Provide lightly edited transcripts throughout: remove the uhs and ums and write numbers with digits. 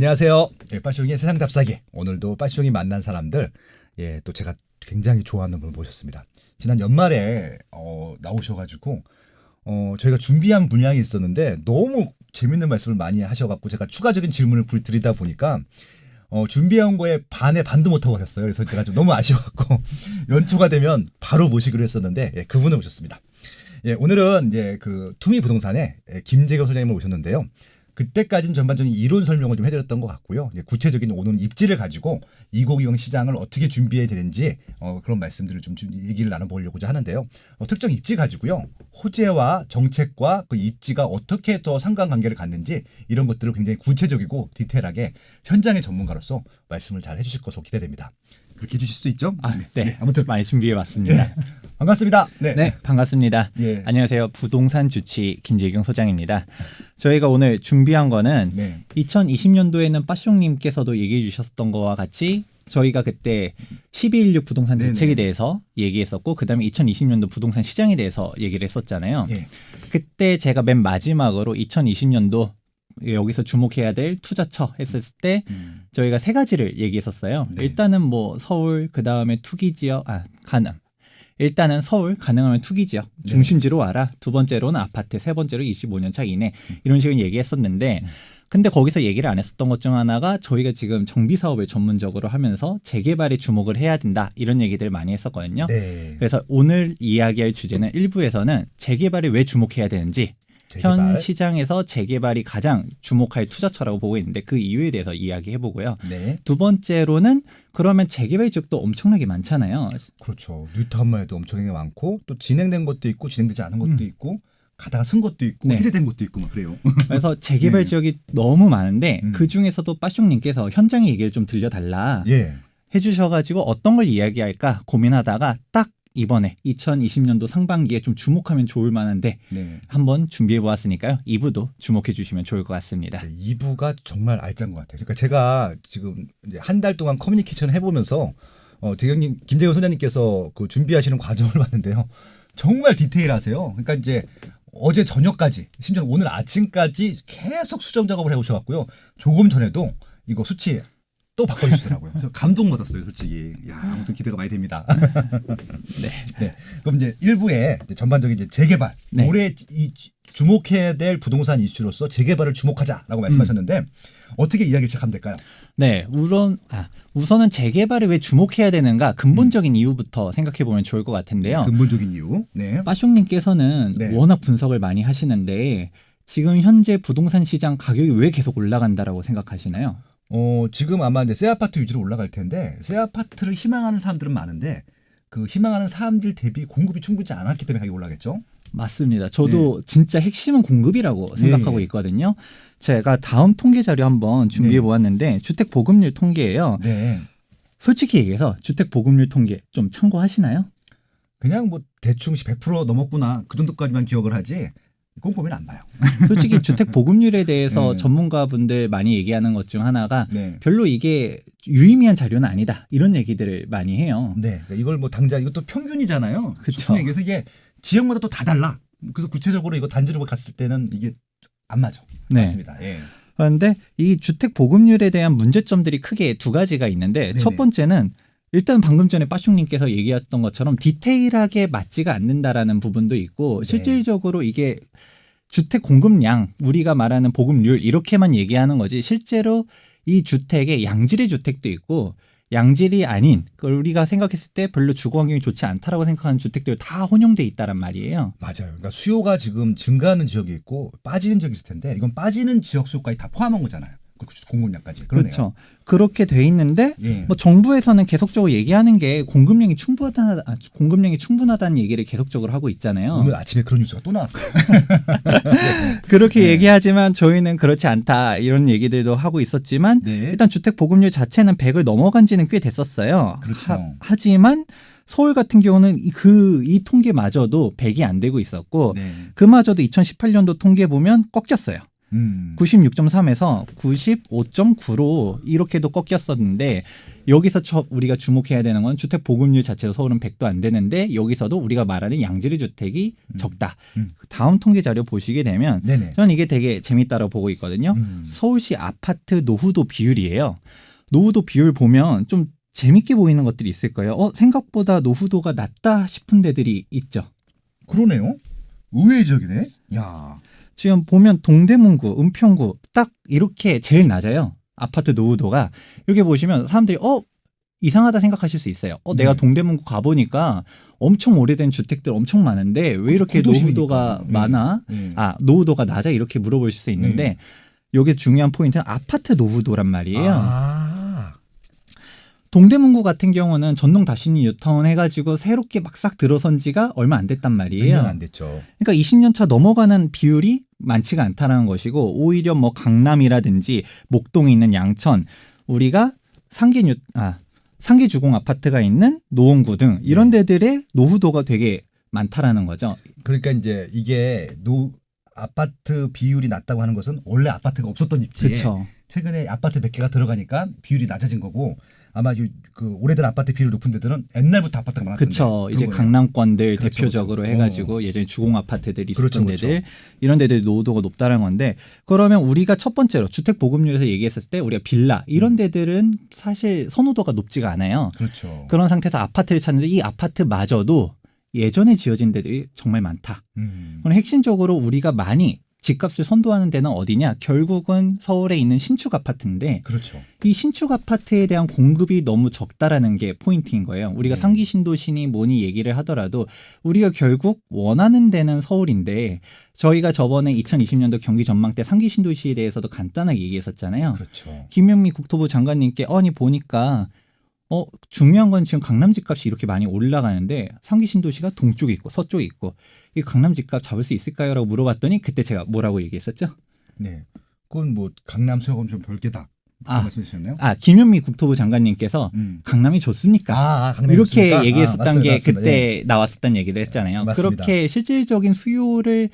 안녕하세요. 빠숑의 세상 답사기. 오늘도 빠숑이 만난 사람들, 또 제가 굉장히 좋아하는 분을 모셨습니다. 지난 연말에 나오셔가지고 저희가 준비한 분량이 있었는데 너무 재밌는 말씀을 많이 하셔갖고 제가 추가적인 질문을 드리다 보니까 준비한 거에 반에 반도 못하고 하셨어요. 그래서 제가 좀 너무 아쉬워갖고 연초가 되면 바로 모시기로 했었는데 그분을 모셨습니다. 오늘은 이제 그 투미 부동산의 김재경 소장님을 모셨는데요. 그때까지는 전반적인 이론 설명을 좀 해드렸던 것 같고요. 이제 구체적인 오늘 입지를 가지고 2020 시장을 어떻게 준비해야 되는지 그런 말씀들을 좀 얘기를 나눠보려고자 하는데요. 특정 입지 가지고요. 호재와 정책과 그 입지가 어떻게 더 상관관계를 갖는지 이런 것들을 굉장히 구체적이고 디테일하게 현장의 전문가로서 말씀을 잘 해주실 것으로 기대됩니다. 그렇게 해주실 수 있죠? 네. 아무튼 많이 준비해봤습니다. 반갑습니다. 네, 반갑습니다. 안녕하세요. 부동산 주치 김재경 소장입니다. 저희가 오늘 준비한 거는 2020년도에는 빠숑님께서도 얘기해 주셨던 거와 같이 저희가 그때 12.16 부동산 대책에 대해서 얘기했었고 그다음에 2020년도 부동산 시장에 대해서 얘기를 했었잖아요. 그때 제가 맨 마지막으로 2020년도 여기서 주목해야 될 투자처 했을 때 저희가 세 가지를 얘기했었어요. 일단은 뭐 서울, 그다음에 투기 지역, 가능. 일단은 서울, 가능하면 투기 지역 중심지로 와라. 두 번째로는 아파트, 세 번째로 25년 차 이내 이런 식으로 얘기했었는데 근데 거기서 얘기를 안 했었던 것 중 하나가 저희가 지금 정비 사업을 전문적으로 하면서 재개발에 주목을 해야 된다 이런 얘기들을 많이 했었거든요. 그래서 오늘 이야기할 주제는 1부에서는 재개발에 왜 주목해야 되는지 현 시장에서 재개발이 가장 주목할 투자처라고 보고 있는데 그 이유에 대해서 이야기해보고요. 두 번째로는 그러면 재개발 지역도 엄청나게 많잖아요. 그렇죠. 뉴타운만 해도 엄청나게 많고 또 진행된 것도 있고 진행되지 않은 것도 있고 가다가 쓴 것도 있고 해제된 것도 있고 막 그래요. 그래서 재개발 지역이 너무 많은데 그중에서도 빠숑님께서 현장의 얘기를 좀 들려달라 해주셔가지고 어떤 걸 이야기할까 고민하다가 딱 이번에 2020년도 상반기에 좀 주목하면 좋을 만한데 한번 준비해 보았으니까요. 2부도 주목해 주시면 좋을 것 같습니다. 2부가 정말 알찬 것 같아요. 그러니까 제가 지금 한 달 동안 커뮤니케이션을 해보면서 김재경 소장님께서 그 준비하시는 과정을 봤는데요. 정말 디테일하세요. 그러니까 이제 어제 저녁까지 심지어 오늘 아침까지 계속 수정 작업을 해오셔갖고요. 조금 전에도 이거 수치 또 바꿔주시더라고요. 그래서 감동받았어요, 솔직히. 아무튼 기대가 많이 됩니다. 그럼 이제 1부에 이제 전반적인 이제 재개발, 올해 주목해야 될 부동산 이슈로서 재개발을 주목하자라고 말씀하셨는데 어떻게 이야기를 시작하면 될까요? 네, 우선은 재개발에 왜 주목해야 되는가 근본적인 이유부터 생각해 보면 좋을 것 같은데요. 근본적인 이유. 빠숑님께서는 워낙 분석을 많이 하시는데 지금 현재 부동산 시장 가격이 왜 계속 올라간다라고 생각하시나요? 지금 아마 이제 새 아파트 위주로 올라갈 텐데 새 아파트를 희망하는 사람들은 많은데 그 희망하는 사람들 대비 공급이 충분치 않았기 때문에 가격이 올라겠죠? 맞습니다. 저도 진짜 핵심은 공급이라고 생각하고 있거든요. 제가 다음 통계 자료 한번 준비해 보았는데 주택 보급률 통계예요. 솔직히 얘기해서 주택 보급률 통계 좀 참고하시나요? 그냥 뭐 대충 100% 넘었구나 그 정도까지만 기억을 하지 꼼꼼히는 안 봐요. 솔직히 주택 보급률에 대해서 전문가분들 많이 얘기하는 것 중 하나가 별로 이게 유의미한 자료는 아니다 이런 얘기들을 많이 해요. 그러니까 이걸 뭐 당장 이것도 평균이잖아요. 그렇죠. 그래서 이게 지역마다 또 다 달라. 그래서 구체적으로 이거 단지로 갔을 때는 이게 안 맞아. 맞습니다. 그런데 이 주택 보급률에 대한 문제점들이 크게 두 가지가 있는데 첫 번째는 일단 방금 전에 빠숑님께서 얘기했던 것처럼 디테일하게 맞지가 않는다라는 부분도 있고 실질적으로 이게 주택 공급량 우리가 말하는 보급률 이렇게만 얘기하는 거지 실제로 이 주택에 양질의 주택도 있고 양질이 아닌 우리가 생각했을 때 별로 주거 환경이 좋지 않다라고 생각하는 주택들 다 혼용돼 있다란 말이에요. 맞아요. 그러니까 수요가 지금 증가하는 지역이 있고 빠지는 지역이 있을 텐데 이건 빠지는 지역 수까지 다 포함한 거잖아요. 공급량까지. 그렇죠. 그렇게 돼 있는데 뭐 정부에서는 계속적으로 얘기하는 게 공급량이 충분하다는 얘기를 계속적으로 하고 있잖아요. 오늘 아침에 그런 뉴스가 또 나왔어요. 그렇게 얘기하지만 저희는 그렇지 않다 이런 얘기들도 하고 있었지만 일단 주택 보급률 자체는 100을 넘어간 지는 꽤 됐었어요. 하지만 서울 같은 경우는 이 통계마저도 100이 안 되고 있었고 그마저도 2018년도 통계 보면 꺾였어요. 96.3에서 95.9로 이렇게도 꺾였었는데 여기서 우리가 주목해야 되는 건 주택 보급률 자체로 서울은 100도 안 되는데 여기서도 우리가 말하는 양질의 주택이 적다. 다음 통계 자료 보시게 되면 네네. 저는 이게 되게 재밌다고 보고 있거든요. 서울시 아파트 노후도 비율이에요. 노후도 비율 보면 좀 재밌게 보이는 것들이 있을 거예요. 생각보다 노후도가 낮다 싶은 데들이 있죠. 그러네요. 의외적이네. 야. 지금 보면 동대문구, 은평구 딱 이렇게 제일 낮아요. 아파트 노후도가. 이렇게 보시면 사람들이 이상하다 생각하실 수 있어요. 내가 동대문구 가보니까 엄청 오래된 주택들 엄청 많은데 왜 이렇게 노후도가 많아? 노후도가 낮아? 이렇게 물어보실 수 있는데 여기 중요한 포인트는 아파트 노후도란 말이에요. 동대문구 같은 경우는 전동 다시니 뉴타운 해가지고 새롭게 막 싹 들어선 지가 얼마 안 됐단 말이에요. 몇 년 안 됐죠. 그러니까 20년 차 넘어가는 비율이 많지가 않다는 것이고 오히려 뭐 강남이라든지 목동에 있는 양천, 우리가 상기 주공 아파트가 있는 노원구 등 이런 데들의 노후도가 되게 많다라는 거죠. 그러니까 이제 이게 아파트 비율이 낮다고 하는 것은 원래 아파트가 없었던 입지에 그쵸. 최근에 아파트 몇 개가 들어가니까 비율이 낮아진 거고 아마 그 오래된 아파트 비율이 높은 데들은 옛날부터 아파트가 많았던데. 그렇죠. 이제 거예요. 강남권들 그렇죠, 대표적으로 그렇죠. 해가지고 예전에 주공 아파트들이 있었던 그렇죠, 데들 그렇죠. 이런 데들 노후도가 높다는 건데 그러면 우리가 첫 번째로 주택 보급률에서 얘기했을 때 우리가 빌라 이런 데들은 사실 선호도가 높지가 않아요. 그렇죠. 그런 상태에서 아파트를 찾는데 이 아파트마저도 예전에 지어진 데들이 정말 많다. 그럼 핵심적으로 우리가 많이 집값을 선도하는 데는 어디냐? 결국은 서울에 있는 신축 아파트인데 그렇죠. 이 신축 아파트에 대한 공급이 너무 적다라는 게 포인트인 거예요. 우리가 상기 신도시니 뭐니 얘기를 하더라도 우리가 결국 원하는 데는 서울인데 저희가 저번에 2020년도 경기 전망 때 상기 신도시에 대해서도 간단하게 얘기했었잖아요. 그렇죠. 김현미 국토부 장관님께 보니까 중요한 건 지금 강남 집값이 이렇게 많이 올라가는데 상기 신도시가 동쪽에 있고 서쪽에 있고 이 강남 집값 잡을 수 있을까요? 라고 물어봤더니 그때 제가 뭐라고 얘기했었죠? 네. 그건 뭐 강남 수요금 좀 별개다. 말씀해 주셨나요? 김현미 국토부 장관님께서 강남이 좋습니까? 강남이 이렇게 좋습니까? 얘기했었던 게 맞습니다. 그때 나왔었던 얘기를 했잖아요. 맞습니다. 그렇게 실질적인 수요를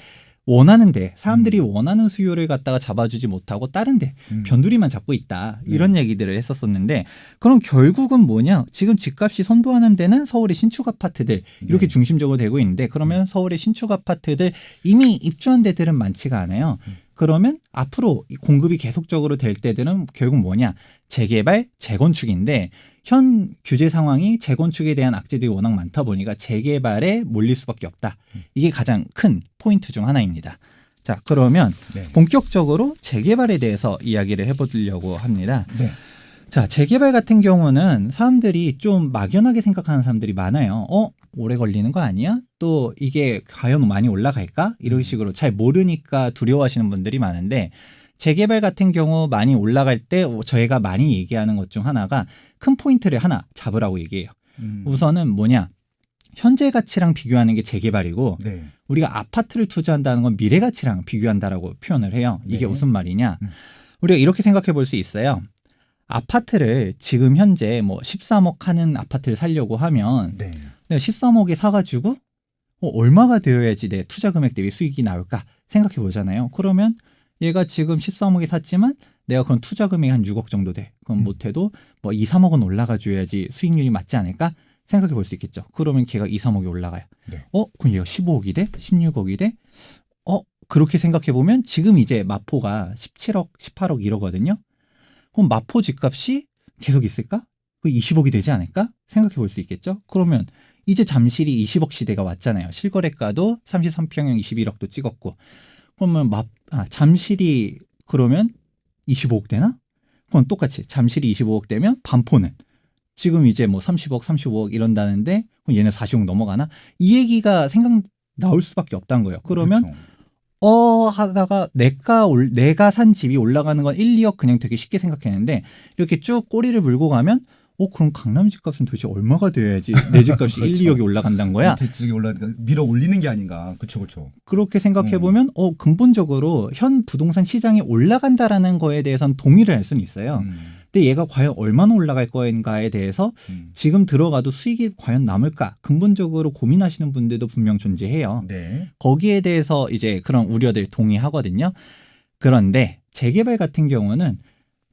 원하는데 사람들이 원하는 수요를 갖다가 잡아주지 못하고 다른 데 변두리만 잡고 있다. 이런 얘기들을 했었었는데 그럼 결국은 뭐냐? 지금 집값이 선도하는 데는 서울의 신축 아파트들 이렇게 중심적으로 되고 있는데 그러면 서울의 신축 아파트들 이미 입주한 데들은 많지가 않아요. 그러면 앞으로 공급이 계속적으로 될 때들은 결국 뭐냐? 재개발, 재건축인데 현 규제 상황이 재건축에 대한 악재들이 워낙 많다 보니까 재개발에 몰릴 수밖에 없다. 이게 가장 큰 포인트 중 하나입니다. 자, 그러면 본격적으로 재개발에 대해서 이야기를 해보려고 합니다. 네. 자, 재개발 같은 경우는 사람들이 좀 막연하게 생각하는 사람들이 많아요. 오래 걸리는 거 아니야? 또 이게 과연 많이 올라갈까? 이런 식으로 잘 모르니까 두려워하시는 분들이 많은데 재개발 같은 경우 많이 올라갈 때 저희가 많이 얘기하는 것 중 하나가 큰 포인트를 하나 잡으라고 얘기해요. 우선은 뭐냐? 현재 가치랑 비교하는 게 재개발이고 우리가 아파트를 투자한다는 건 미래 가치랑 비교한다라고 표현을 해요. 이게 무슨 말이냐? 우리가 이렇게 생각해 볼 수 있어요. 아파트를 지금 현재 뭐 13억 하는 아파트를 사려고 하면 내가 13억에 사가지고 얼마가 되어야지 내 투자 금액 대비 수익이 나올까 생각해 보잖아요. 그러면 얘가 지금 13억에 샀지만 내가 그럼 투자 금액이 한 6억 정도 돼. 그럼 못해도 뭐 2, 3억은 올라가 줘야지 수익률이 맞지 않을까 생각해 볼 수 있겠죠. 그러면 걔가 2, 3억이 올라가요. 그럼 얘가 15억이 돼? 16억이 돼? 그렇게 생각해 보면 지금 이제 마포가 17억, 18억 이러거든요. 그럼 마포 집값이 계속 있을까? 그 20억이 되지 않을까? 생각해 볼 수 있겠죠. 그러면 이제 잠실이 20억 시대가 왔잖아요. 실거래가도 33평형 21억도 찍었고 그러면 잠실이 그러면 25억 되나? 그럼 똑같이 잠실이 25억 되면 반포는 지금 이제 뭐 30억, 35억 이런다는데 그럼 얘는 40억 넘어가나? 이 얘기가 나올 수밖에 없다는 거예요. 그러면 하다가 내가 산 집이 올라가는 건 1, 2억 그냥 되게 쉽게 생각했는데 이렇게 쭉 꼬리를 물고 가면 그럼 강남 집값은 도대체 얼마가 돼야지 내 집값이 1, 2억이 올라간다는 거야? 대책이 밀어 올리는 게 아닌가. 그렇죠. 그렇게 생각해 보면 근본적으로 현 부동산 시장이 올라간다라는 거에 대해서는 동의를 할 수는 있어요. 근데 얘가 과연 얼마나 올라갈 거인가에 대해서 지금 들어가도 수익이 과연 남을까? 근본적으로 고민하시는 분들도 분명 존재해요. 거기에 대해서 이제 그런 우려들 동의하거든요. 그런데 재개발 같은 경우는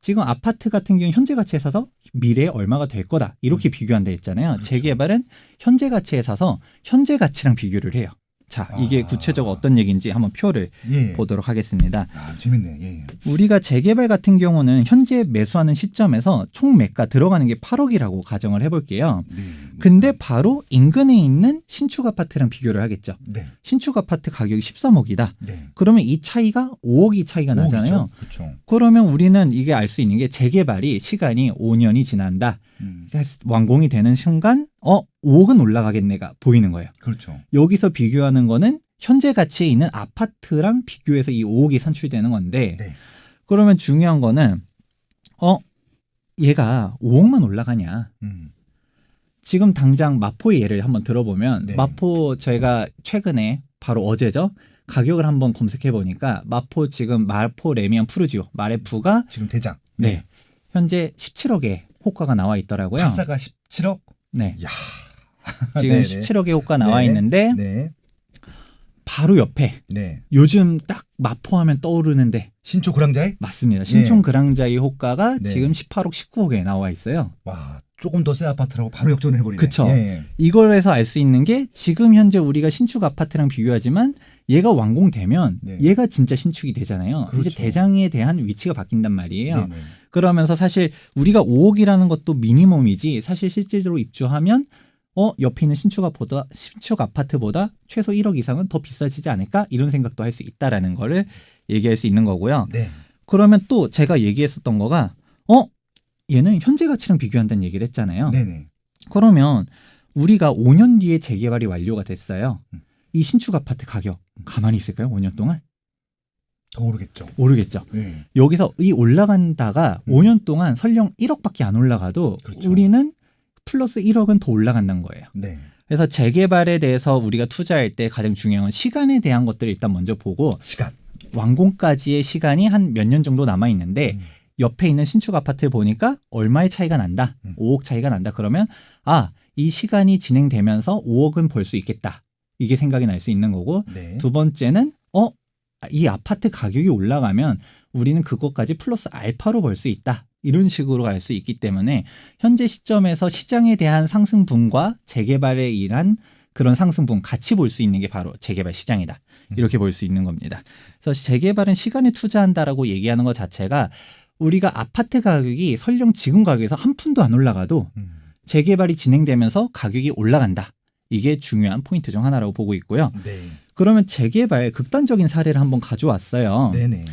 지금 아파트 같은 경우 현재 가치에 사서 미래에 얼마가 될 거다 이렇게 비교한다 했잖아요. 그렇죠. 재개발은 현재 가치에 사서 현재 가치랑 비교를 해요. 자, 이게 구체적으로 어떤 얘기인지 한번 표를 보도록 하겠습니다. 재밌네. 예. 우리가 재개발 같은 경우는 현재 매수하는 시점에서 총 매가 들어가는 게 8억이라고 가정을 해볼게요. 근데 바로 인근에 있는 신축 아파트랑 비교를 하겠죠. 네. 신축 아파트 가격이 13억이다. 네. 그러면 이 차이가 5억이 차이가 나잖아요. 그렇죠. 그러면 우리는 이게 알 수 있는 게 재개발이 시간이 5년이 지난다. 완공이 되는 순간 5억은 올라가겠네가 보이는 거예요. 그렇죠. 여기서 비교하는 거는 현재 가치에 있는 아파트랑 비교해서 이 5억이 산출되는 건데 네. 그러면 중요한 거는 얘가 5억만 올라가냐. 지금 당장 마포의 예를 한번 들어보면 네. 마포 저희가 최근에 바로 어제죠. 가격을 한번 검색해 보니까 마포 지금 마포 레미안 푸르지오 마레프가 지금 대장. 네. 현재 17억의 호가가 나와 있더라고요. 파사가 17억? 네. 야. 지금 네네. 17억의 호가 나와 있는데 네. 바로 옆에 네. 요즘 딱 마포하면 떠오르는데 신촌 그랑자이? 맞습니다. 신촌 그랑자이 호가가 네. 지금 18억 19억에 나와 있어요. 와, 조금 더 새 아파트라고 바로 역전을 해버리네. 그쵸. 예. 이걸 해서 알 수 있는 게 지금 현재 우리가 신축 아파트랑 비교하지만 얘가 완공되면 네. 얘가 진짜 신축이 되잖아요. 그렇죠. 이제 대장에 대한 위치가 바뀐단 말이에요. 네네. 그러면서 사실 우리가 5억이라는 것도 미니멈이지 사실 실질적으로 입주하면 옆에 있는 신축 아파트보다 최소 1억 이상은 더 비싸지지 않을까? 이런 생각도 할 수 있다라는 거를 얘기할 수 있는 거고요. 네. 그러면 또 제가 얘기했었던 거가 얘는 현재 가치랑 비교한다는 얘기를 했잖아요. 네네. 그러면 우리가 5년 뒤에 재개발이 완료가 됐어요. 이 신축 아파트 가격 가만히 있을까요? 5년 동안? 더 오르겠죠. 오르겠죠. 네. 여기서 이 올라간다가 5년 동안 설령 1억밖에 안 올라가도 그렇죠. 우리는 플러스 1억은 더 올라간다는 거예요. 네. 그래서 재개발에 대해서 우리가 투자할 때 가장 중요한 건 시간에 대한 것들을 일단 먼저 보고 시간. 완공까지의 시간이 한 몇 년 정도 남아 있는데 옆에 있는 신축 아파트를 보니까 얼마의 차이가 난다. 5억 차이가 난다. 그러면 이 시간이 진행되면서 5억은 벌 수 있겠다. 이게 생각이 날 수 있는 거고 네. 두 번째는 이 아파트 가격이 올라가면 우리는 그것까지 플러스 알파로 벌 수 있다. 이런 식으로 갈 수 있기 때문에 현재 시점에서 시장에 대한 상승분과 재개발에 의한 그런 상승분 같이 볼 수 있는 게 바로 재개발 시장이다. 이렇게 볼 수 있는 겁니다. 그래서 재개발은 시간에 투자한다라고 얘기하는 것 자체가 우리가 아파트 가격이 설령 지금 가격에서 한 푼도 안 올라가도 재개발이 진행되면서 가격이 올라간다. 이게 중요한 포인트 중 하나라고 보고 있고요. 네. 그러면 재개발 극단적인 사례를 한번 가져왔어요. 네네.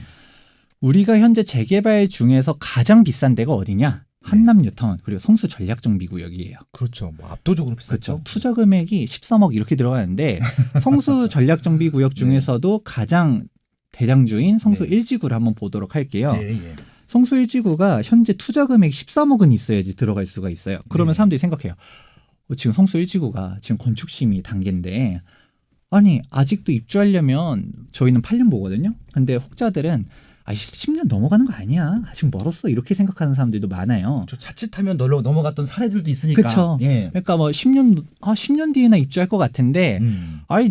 우리가 현재 재개발 중에서 가장 비싼 데가 어디냐? 한남 뉴타운 그리고 성수 전략정비구역이에요. 그렇죠. 뭐 압도적으로 비쌌죠. 그렇죠. 투자 금액이 13억 이렇게 들어가는데 성수 전략정비구역 중에서도 가장 대장주인 성수 1지구를 한번 보도록 할게요. 예, 예. 성수 1지구가 현재 투자 금액이 13억은 있어야지 들어갈 수가 있어요. 그러면 사람들이 생각해요. 지금 성수 1지구가 지금 건축심의 단계인데 아니 아직도 입주하려면 저희는 8년 보거든요. 근데 혹자들은 10년 넘어가는 거 아니야. 아직 멀었어. 이렇게 생각하는 사람들도 많아요. 저 자칫하면 넘어갔던 사례들도 있으니까. 그렇죠. 예. 그러니까 뭐 10년 뒤에나 입주할 것 같은데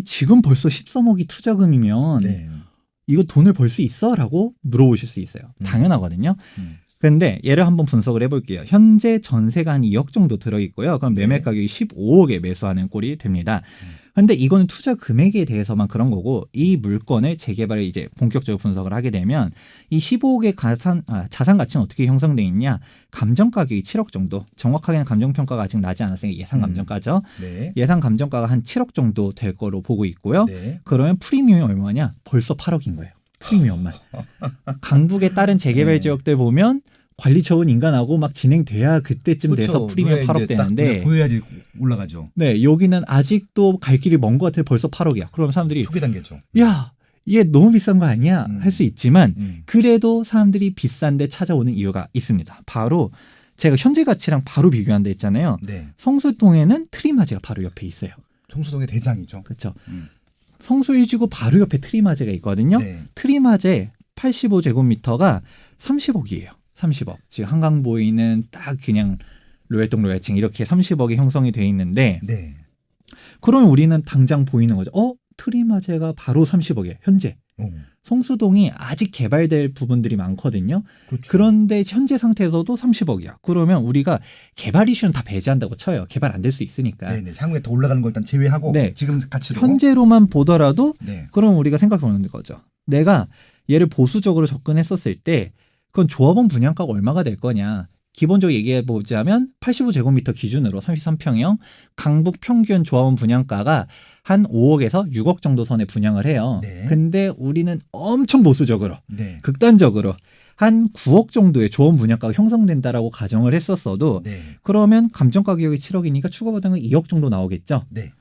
지금 벌써 13억이 투자금이면 네. 이거 돈을 벌 수 있어? 라고 물어보실 수 있어요. 당연하거든요. 그런데 얘를 한번 분석을 해볼게요. 현재 전세가 한 2억 정도 들어있고요. 그럼 매매 가격이 15억에 매수하는 꼴이 됩니다. 그런데 이거는 투자 금액에 대해서만 그런 거고 이 물건을 재개발을 이제 본격적으로 분석을 하게 되면 이 15억의 자산 가치는 어떻게 형성돼 있냐? 감정 가격이 7억 정도. 정확하게는 감정 평가가 아직 나지 않았으니까 예상 감정가죠. 네. 예상 감정가가 한 7억 정도 될 거로 보고 있고요. 네. 그러면 프리미엄이 얼마냐? 벌써 8억인 거예요. 프리미엄만. 강북의 다른 재개발 지역들 보면 관리 좋은 인간하고 막 진행돼야 그때쯤 돼서 프리미엄 8억 되는데 보여야지 올라가죠. 네, 여기는 아직도 갈 길이 먼 것 같아 벌써 8억이야. 그럼 사람들이 초기 단계죠. 야, 이게 너무 비싼 거 아니야? 할 수 있지만 그래도 사람들이 비싼데 찾아오는 이유가 있습니다. 바로 제가 현재 가치랑 바로 비교한다 했잖아요. 네. 성수동에는 트리마제가 바로 옆에 있어요. 성수동의 대장이죠. 그렇죠. 성수 1지구 바로 옆에 트리마제가 있거든요. 네. 트리마제 85제곱미터가 30억이에요. 30억. 지금 한강 보이는 딱 그냥 로얄동 로얄층 이렇게 30억이 형성이 돼 있는데 네. 그러면 우리는 당장 보이는 거죠. 트리마제가 바로 30억이에요. 현재. 성수동이 아직 개발될 부분들이 많거든요. 그렇죠. 그런데 현재 상태에서도 30억이야. 그러면 우리가 개발 이슈는 다 배제한다고 쳐요. 개발 안 될 수 있으니까. 네네. 향후에 더 올라가는 걸 일단 제외하고 네. 지금 가치로 현재로만 보더라도 네. 그럼 우리가 생각해보는 거죠. 내가 얘를 보수적으로 접근했었을 때 그건 조합원 분양가가 얼마가 될 거냐. 기본적으로 얘기해보자면 85제곱미터 기준으로 33평형 강북 평균 조합원 분양가가 한 5억에서 6억 정도 선에 분양을 해요. 네. 근데 우리는 엄청 보수적으로 네. 극단적으로 한 9억 정도의 조합원 분양가가 형성된다라고 가정을 했었어도 네. 그러면 감정 가격이 7억이니까 추가 부담은 2억 정도 나오겠죠. 네.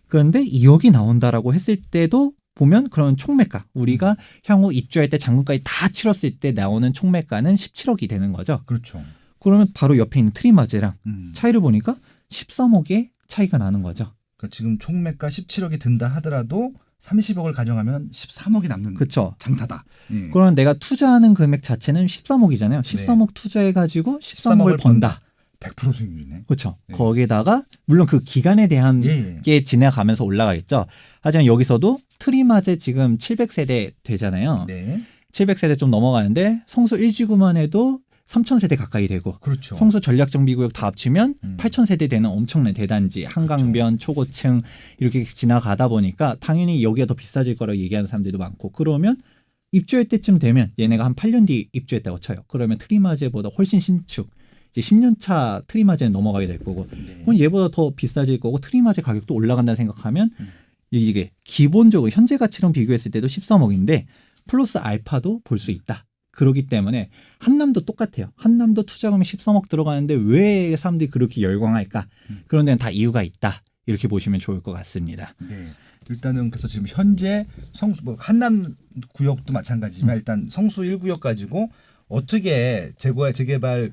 그런데 2억이 나온다라고 했을 때도 보면 그런 총매가 우리가 향후 입주할 때 잔금까지 다 치렀을 때 나오는 총매가는 17억이 되는 거죠. 그렇죠. 그러면 바로 옆에 있는 트리마제랑 차이를 보니까 13억의 차이가 나는 거죠. 그러니까 지금 총매가 17억이 든다 하더라도 30억을 가정하면 13억이 남는 그렇죠. 장사다. 예. 그러면 내가 투자하는 금액 자체는 13억이잖아요. 13억 투자해가지고 13억을 번다. 100% 수익률이네. 그렇죠. 네. 거기에다가 물론 그 기간에 대한 게 지나가면서 올라가겠죠. 하지만 여기서도 트리마제 지금 700세대 되잖아요. 네. 700세대 좀 넘어가는데 성수 1지구만 해도 3,000세대 가까이 되고 그렇죠. 성수 전략정비구역 다 합치면 8,000세대 되는 엄청난 대단지 한강변 그렇죠. 초고층 이렇게 지나가다 보니까 당연히 여기가 더 비싸질 거라고 얘기하는 사람들도 많고 그러면 입주할 때쯤 되면 얘네가 한 8년 뒤 입주했다고 쳐요. 그러면 트리마제보다 훨씬 신축 이제 10년 차 트리마제는 넘어가게 될 거고 네. 그럼 얘보다 더 비싸질 거고 트리마제 가격도 올라간다 생각하면 이게 기본적으로 현재 가치랑 비교했을 때도 13억인데 플러스 알파도 볼 수 있다. 그렇기 때문에 한남도 똑같아요. 한남도 투자금이 13억 들어가는데 왜 사람들이 그렇게 열광할까? 그런 데는 다 이유가 있다. 이렇게 보시면 좋을 것 같습니다. 네. 일단은 그래서 지금 현재 성수 뭐 한남 구역도 마찬가지지만 일단 성수 1구역 가지고 어떻게 재개발에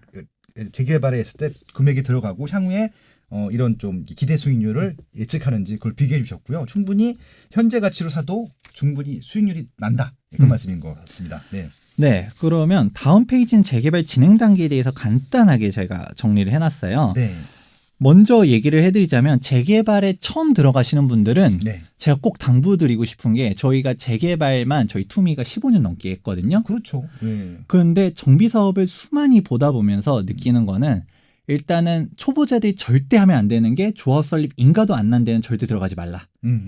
했을 때 금액이 들어가고 향후에 이런 좀 기대 수익률을 예측하는지 그걸 비교해 주셨고요. 충분히 현재 가치로 사도 충분히 수익률이 난다. 그런 말씀인 것 같습니다. 네. 네, 그러면 다음 페이지는 재개발 진행 단계에 대해서 간단하게 저희가 정리를 해놨어요. 네. 먼저 얘기를 해드리자면 재개발에 처음 들어가시는 분들은 네. 제가 꼭 당부드리고 싶은 게 저희가 재개발만 저희 투미가 15년 넘게 했거든요. 그렇죠. 네. 그런데 정비 사업을 수많이 보다 보면서 느끼는 거는 일단은 초보자들이 절대 하면 안 되는 게 조합 설립 인가도 안 난 데는 절대 들어가지 말라.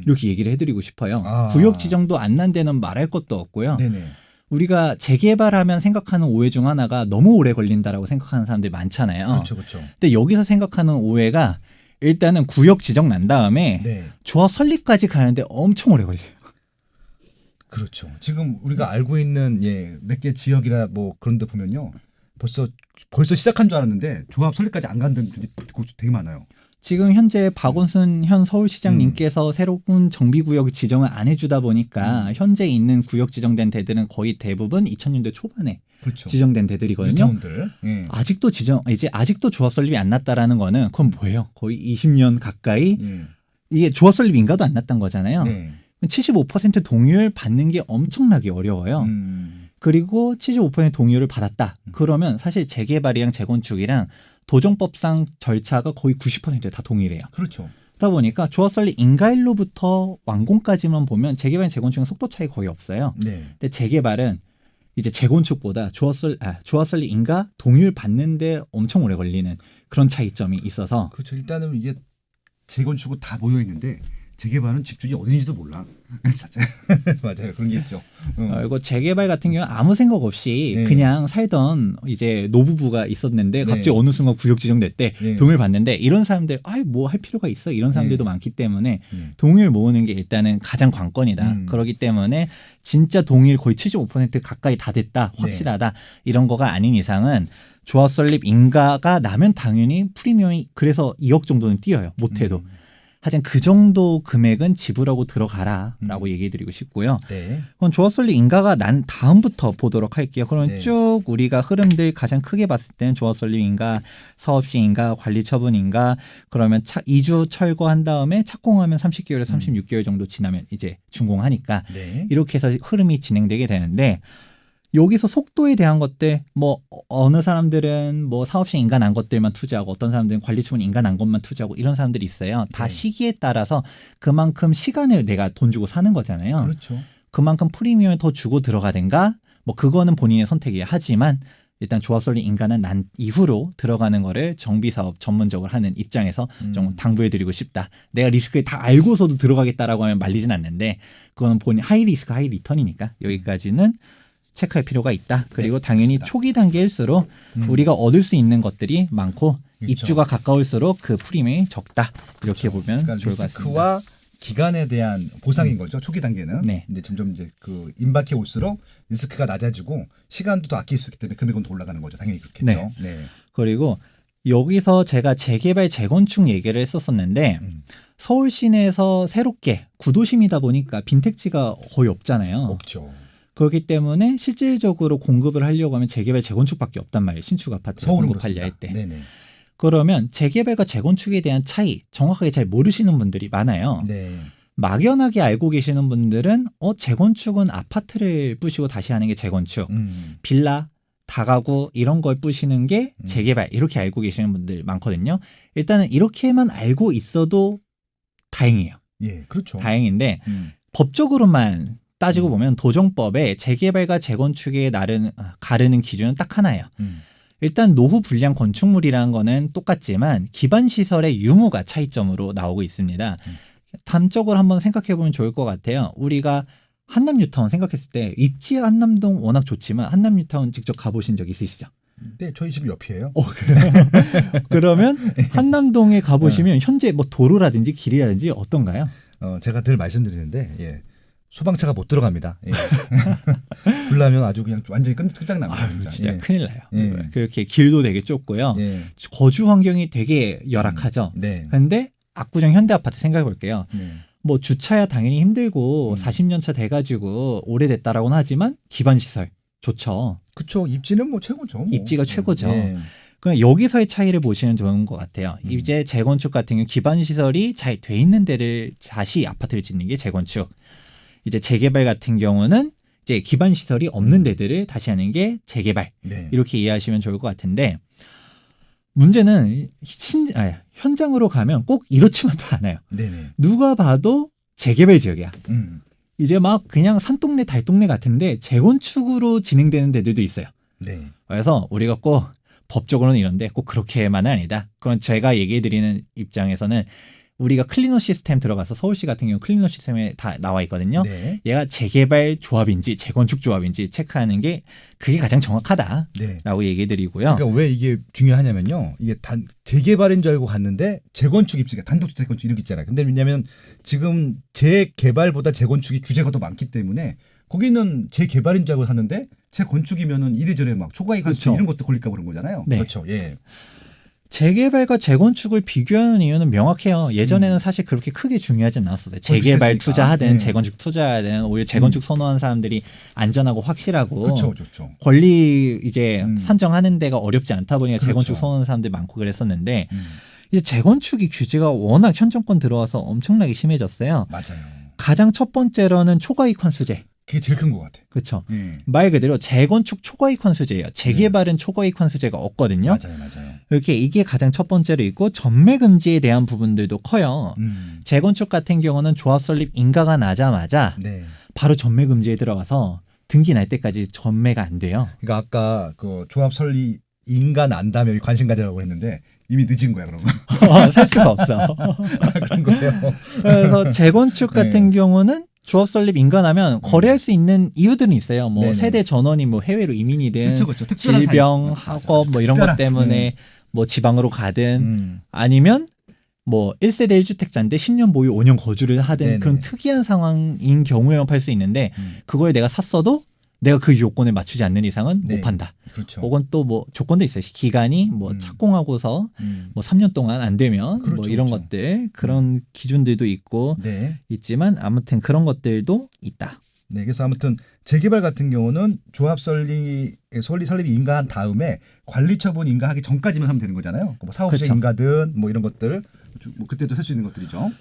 이렇게 얘기를 해드리고 싶어요. 구역 지정도 안 난 데는 말할 것도 없고요. 네네. 우리가 재개발하면 생각하는 오해 중 하나가 너무 오래 걸린다라고 생각하는 사람들이 많잖아요. 그렇죠, 그렇죠. 근데 여기서 생각하는 오해가 일단은 구역 지정 난 다음에 네. 조합 설립까지 가는데 엄청 오래 걸려요. 그렇죠. 지금 우리가 알고 있는 몇 개 지역이라 뭐 그런 데 보면요. 벌써 시작한 줄 알았는데 조합 설립까지 안 간 데는 되게 많아요. 지금 현재 박원순 현 서울시장님께서 새로운 정비구역 지정을 안 해주다 보니까 현재 있는 구역 지정된 데들은 거의 대부분 2000년대 초반에 그렇죠. 지정된 데들이거든요. 예. 아직도 조합 설립이 안 났다라는 거는 그건 뭐예요? 거의 20년 가까이 예. 이게 조합 설립 인가도 안 났던 거잖아요. 네. 75% 동의율 받는 게 엄청나게 어려워요. 그리고 75% 동의율을 받았다. 그러면 사실 재개발이랑 재건축이랑 도정법상 절차가 거의 90%다 동의를 해요. 그렇죠. 그러다 보니까 조합 설립 인가일로부터 완공까지만 보면 재개발, 재건축은 속도 차이 거의 없어요. 네. 근데 재개발은 이제 재건축보다 조합 설립 인가 동의율 받는데 엄청 오래 걸리는 그런 차이점이 있어서 그렇죠. 일단은 이게 재건축은 다 모여 있는데 재개발은 집주인이 어딘지도 몰라. 맞아요. 그런 게 있죠. 이거 재개발 같은 경우는 아무 생각 없이 네. 그냥 살던 이제 노부부가 있었는데 갑자기 네. 어느 순간 구역 지정됐대. 네. 동의를 받는데 이런 사람들 뭐 할 필요가 있어? 이런 사람들도 네. 많기 때문에 동의를 모으는 게 일단은 가장 관건이다. 그렇기 때문에 진짜 동의율 거의 75% 가까이 다 됐다. 확실하다. 이런 거가 아닌 이상은 조합 설립 인가가 나면 당연히 프리미엄이 그래서 2억 정도는 뛰어요. 못해도. 하여튼 그 정도 금액은 지불하고 들어가라라고 얘기해드리고 싶고요. 네. 그럼 조합 설립 인가가 난 다음부터 보도록 할게요. 그러면 네. 쭉 우리가 흐름들 가장 크게 봤을 때는 조합 설립 인가, 사업시 인가, 관리 처분 인가, 그러면 이주 철거한 다음에 착공하면 30개월에서 36개월 정도 지나면 이제 준공하니까 네. 이렇게 해서 흐름이 진행되게 되는데 여기서 속도에 대한 것들 뭐 어느 사람들은 뭐 사업식 인간한 것들만 투자하고 어떤 사람들은 관리처분 인간한 것만 투자하고 이런 사람들이 있어요. 다 네. 시기에 따라서 그만큼 시간을 내가 돈 주고 사는 거잖아요. 그렇죠. 그만큼 프리미엄을 더 주고 들어가든가 뭐 그거는 본인의 선택이에요. 하지만 일단 조합 설립 인간은 난 이후로 들어가는 거를 정비사업 전문적으로 하는 입장에서 좀 당부해드리고 싶다. 내가 리스크를 다 알고서도 들어가겠다라고 하면 말리진 않는데 그거는 본인 하이 리스크 하이 리턴이니까 여기까지는 체크할 필요가 있다. 그리고 네, 당연히 그렇습니다. 초기 단계일수록 우리가 얻을 수 있는 것들이 많고 그렇죠. 입주가 가까울수록 그 프리미엄이 적다. 이렇게 보면 그러니까 좋을 것 같습니다. 리스크와 기간에 대한 보상인 거죠. 초기 단계는. 네. 이제 점점 이제 그 임박해 올수록 리스크가 낮아지고 시간도 더 아낄 수 있기 때문에 금액은 더 올라가는 거죠. 당연히 그렇겠죠. 네. 네. 그리고 여기서 제가 재개발 재건축 얘기를 했었었는데 서울 시내에서 새롭게 구도심이다 보니까 빈택지가 거의 없잖아요. 없죠. 그렇기 때문에 실질적으로 공급을 하려고 하면 재개발 재건축밖에 없단 말이에요. 신축 아파트 서울은 공급하려 할 그렇습니다. 때. 네네. 그러면 재개발과 재건축에 대한 차이 정확하게 잘 모르시는 분들이 많아요. 네. 막연하게 알고 계시는 분들은 재건축은 아파트를 부시고 다시 하는 게 재건축, 빌라, 다가구 이런 걸 부시는 게 재개발 이렇게 알고 계시는 분들 많거든요. 일단은 이렇게만 알고 있어도 다행이에요. 예, 그렇죠. 다행인데 법적으로만 따지고 보면 도정법에 재개발과 재건축에 가르는 기준은 딱 하나예요. 일단 노후 불량 건축물이라는 거는 똑같지만 기반 시설의 유무가 차이점으로 나오고 있습니다. 단적으로 한번 생각해 보면 좋을 것 같아요. 우리가 한남 뉴타운 생각했을 때 입지 한남동 워낙 좋지만 한남 뉴타운 직접 가보신 적 있으시죠? 네, 저희 집 옆이에요. 그래요? 그러면 한남동에 가보시면 현재 뭐 도로라든지 길이라든지 어떤가요? 제가 늘 말씀드리는데 예. 소방차가 못 들어갑니다. 예. 불나면 아주 그냥 완전히 끝장납니다. 진짜 예. 큰일 나요. 예. 그렇게 길도 되게 좁고요. 예. 거주 환경이 되게 열악하죠. 네. 근데 압구정 현대아파트 생각해 볼게요. 네. 뭐 주차야 당연히 힘들고 40년 차 돼가지고 오래됐다라고는 하지만 기반 시설 좋죠. 그렇죠. 입지는 뭐 최고죠. 뭐. 입지가 최고죠. 네. 그냥 여기서의 차이를 보시면 좋은 것 같아요. 이제 재건축 같은 경우 기반 시설이 잘 돼 있는 데를 다시 아파트를 짓는 게 재건축. 이제 재개발 같은 경우는 이제 기반 시설이 없는 데들을 다시 하는 게 재개발. 네. 이렇게 이해하시면 좋을 것 같은데 문제는 현장으로 가면 꼭 이렇지만도 않아요. 네네. 누가 봐도 재개발 지역이야. 이제 막 그냥 산동네 달동네 같은데 재건축으로 진행되는 데들도 있어요. 네. 그래서 우리가 꼭 법적으로는 이런데 꼭 그렇게만은 아니다. 그럼 제가 얘기해드리는 입장에서는 우리가 클리너 시스템 들어가서 서울시 같은 경우 클리너 시스템에 다 나와 있거든요. 네. 얘가 재개발 조합인지 재건축 조합인지 체크하는 게 그게 가장 정확하다라고 네. 얘기해드리고요. 그러니까 왜 이게 중요하냐면요. 이게 재개발인 줄 알고 갔는데 재건축 입지가 단독주택 재건축 이렇게 있잖아요. 근데 왜냐하면 지금 재개발보다 재건축이 규제가 더 많기 때문에 거기는 재개발인 줄 알고 샀는데 재건축이면은 이래저래 막 초과이익 할 수 그렇죠. 이런 것도 걸릴까 그런 거잖아요. 네. 그렇죠. 예. 재개발과 재건축을 비교하는 이유는 명확해요. 예전에는 사실 그렇게 크게 중요하진 않았었어요. 재개발 비슷했으니까. 투자하든 네. 재건축 투자하든 오히려 재건축 선호하는 사람들이 안전하고 확실하고 그렇죠. 그렇죠. 권리 이제 산정하는 데가 어렵지 않다 보니까 그렇죠. 재건축 선호하는 사람들이 많고 그랬었는데 이제 재건축이 규제가 워낙 현 정권 들어와서 엄청나게 심해졌어요. 맞아요. 가장 첫 번째로는 초과이익 환수제. 그게 제일 큰 것 같아. 그렇죠. 예. 말 그대로 재건축 초과이익 환수제예요. 재개발은 초과이익 환수제가 없거든요. 맞아요. 이렇게 이게 가장 첫 번째로 있고 전매 금지에 대한 부분들도 커요. 재건축 같은 경우는 조합 설립 인가가 나자마자 네. 바로 전매 금지에 들어가서 등기 날 때까지 전매가 안 돼요. 그러니까 아까 그 조합 설립 인가 난 다음에 관심 가져라고 했는데 이미 늦은 거야 그러면. 살 수가 없어. 그런 거예요. 그래서 재건축 같은 경우는 조합 설립 인가나면 거래할 수 있는 이유들은 있어요. 뭐 네네. 세대 전원이 뭐 해외로 이민이든 그렇죠. 특별한 질병, 사유. 학업 뭐 이런 것 특별한. 때문에 뭐 지방으로 가든 아니면 뭐 1세대 1주택자인데 10년 보유 5년 거주를 하든 네네. 그런 특이한 상황인 경우에만 팔 수 있는데 그걸 내가 샀어도 내가 그 요건에 맞추지 않는 이상은 네. 못 판다. 그렇죠. 혹은 또 뭐 조건도 있어요. 기간이 뭐 착공하고서 뭐 3년 동안 안 되면 그렇죠, 뭐 이런 그렇죠. 것들 그런 기준들도 있고 네. 있지만 아무튼 그런 것들도 있다. 네. 그래서 아무튼 재개발 같은 경우는 조합 설립이 인가한 다음에 관리 처분 인가하기 전까지만 하면 되는 거잖아요. 뭐 사업시 그렇죠. 인가든 뭐 이런 것들 뭐 그때도 할 수 있는 것들이죠.